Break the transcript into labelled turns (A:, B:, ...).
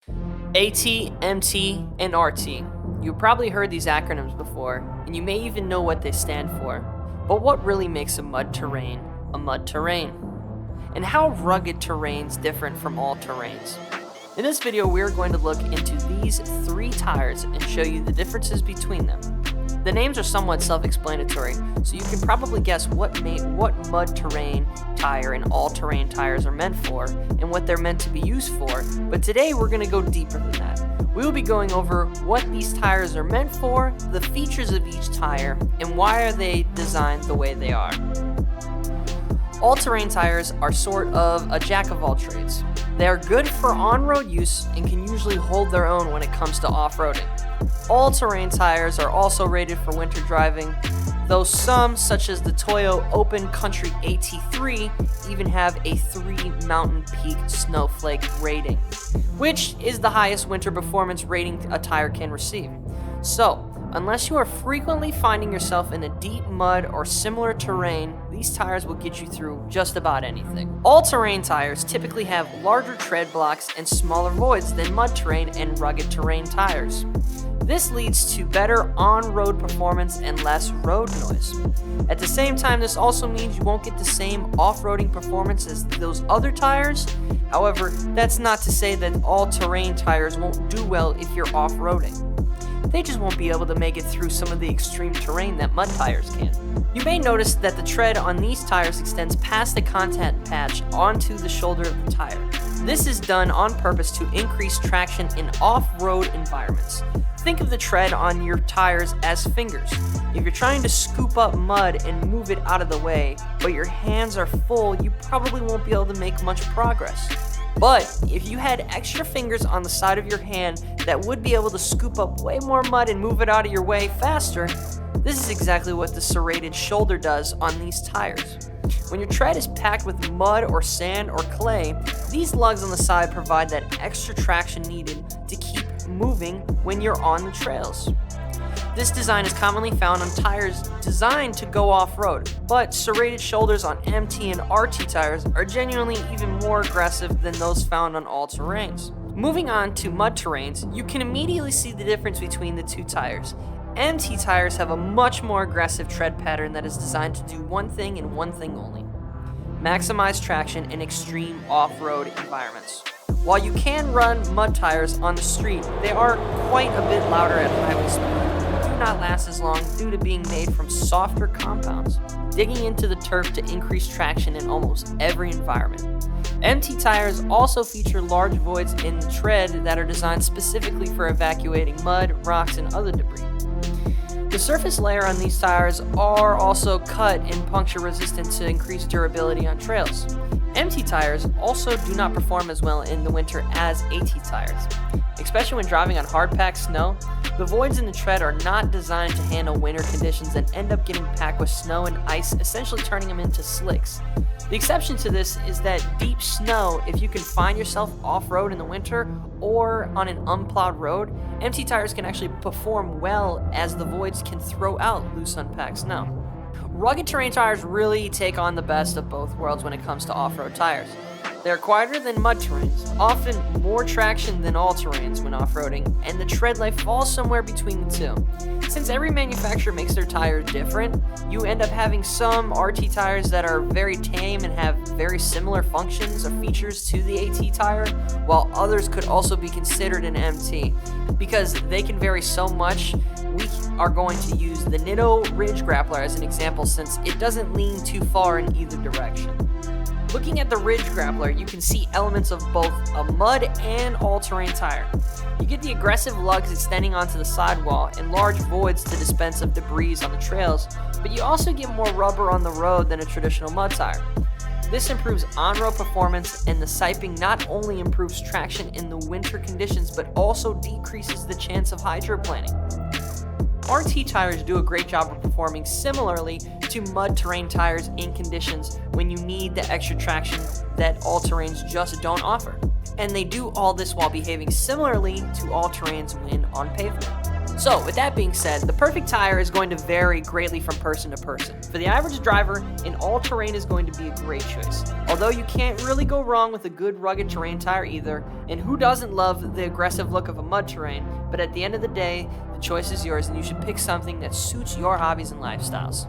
A: AT, MT, and RT. You've probably heard these acronyms before, and you may even know what they stand for. But what really makes a mud terrain a mud terrain? And how rugged terrains different from all terrains? In this video, we're going to look into these 3 tires and show you the differences between them. The names are somewhat self-explanatory, so you can probably guess what mud terrain tire and all-terrain tires are meant for and what they're meant to be used for, but today we're going to go deeper than that. We will be going over what these tires are meant for, the features of each tire, and why are they designed the way they are. All-terrain tires are sort of a jack of all trades. They are good for on-road use and can usually hold their own when it comes to off-roading. All-terrain tires are also rated for winter driving, though some, such as the Toyo Open Country AT3, even have a 3 Mountain Peak Snowflake rating, which is the highest winter performance rating a tire can receive. So, unless you are frequently finding yourself in a deep mud or similar terrain, these tires will get you through just about anything. All-terrain tires typically have larger tread blocks and smaller voids than mud terrain and rugged terrain tires. This leads to better on-road performance and less road noise. At the same time, this also means you won't get the same off-roading performance as those other tires. However, that's not to say that all-terrain tires won't do well if you're off-roading. They just won't be able to make it through some of the extreme terrain that mud tires can. You may notice that the tread on these tires extends past the contact patch onto the shoulder of the tire. This is done on purpose to increase traction in off-road environments. Think of the tread on your tires as fingers. If you're trying to scoop up mud and move it out of the way, but your hands are full, you probably won't be able to make much progress. But if you had extra fingers on the side of your hand that would be able to scoop up way more mud and move it out of your way faster, this is exactly what the serrated shoulder does on these tires. When your tread is packed with mud or sand or clay, these lugs on the side provide that extra traction needed to keep moving when you're on the trails. This design is commonly found on tires designed to go off-road, but serrated shoulders on MT and RT tires are genuinely even more aggressive than those found on all terrains. Moving on to mud terrains, you can immediately see the difference between the 2 tires. MT tires have a much more aggressive tread pattern that is designed to do one thing and one thing only: maximize traction in extreme off-road environments. While you can run mud tires on the street, they are quite a bit louder at highway speed and do not last as long due to being made from softer compounds, digging into the turf to increase traction in almost every environment. MT tires also feature large voids in the tread that are designed specifically for evacuating mud, rocks, and other debris. The surface layer on these tires are also cut and puncture resistant to increase durability on trails. MT tires also do not perform as well in the winter as AT tires. Especially when driving on hard-packed snow, the voids in the tread are not designed to handle winter conditions and end up getting packed with snow and ice, essentially turning them into slicks. The exception to this is that deep snow, if you can find yourself off-road in the winter or on an unplowed road, MT tires can actually perform well as the voids can throw out loose unpacked snow. Rugged terrain tires really take on the best of both worlds when it comes to off-road tires. They're quieter than mud terrains, often more traction than all terrains when off-roading, and the tread life falls somewhere between the two. Since every manufacturer makes their tire different, you end up having some RT tires that are very tame and have very similar functions or features to the AT tire, while others could also be considered an MT. Because they can vary so much, we are going to use the Nitto Ridge Grappler as an example since it doesn't lean too far in either direction. Looking at the Ridge Grappler, you can see elements of both a mud and all-terrain tire. You get the aggressive lugs extending onto the sidewall and large voids to dispense of debris on the trails, but you also get more rubber on the road than a traditional mud tire. This improves on-road performance, and the siping not only improves traction in the winter conditions but also decreases the chance of hydroplaning. RT tires do a great job of performing similarly to mud terrain tires in conditions when you need the extra traction that all terrains just don't offer. And they do all this while behaving similarly to all terrains when on pavement. So, with that being said, the perfect tire is going to vary greatly from person to person. For the average driver, an all-terrain is going to be a great choice. Although you can't really go wrong with a good rugged terrain tire either, and who doesn't love the aggressive look of a mud terrain, but at the end of the day, the choice is yours and you should pick something that suits your hobbies and lifestyles.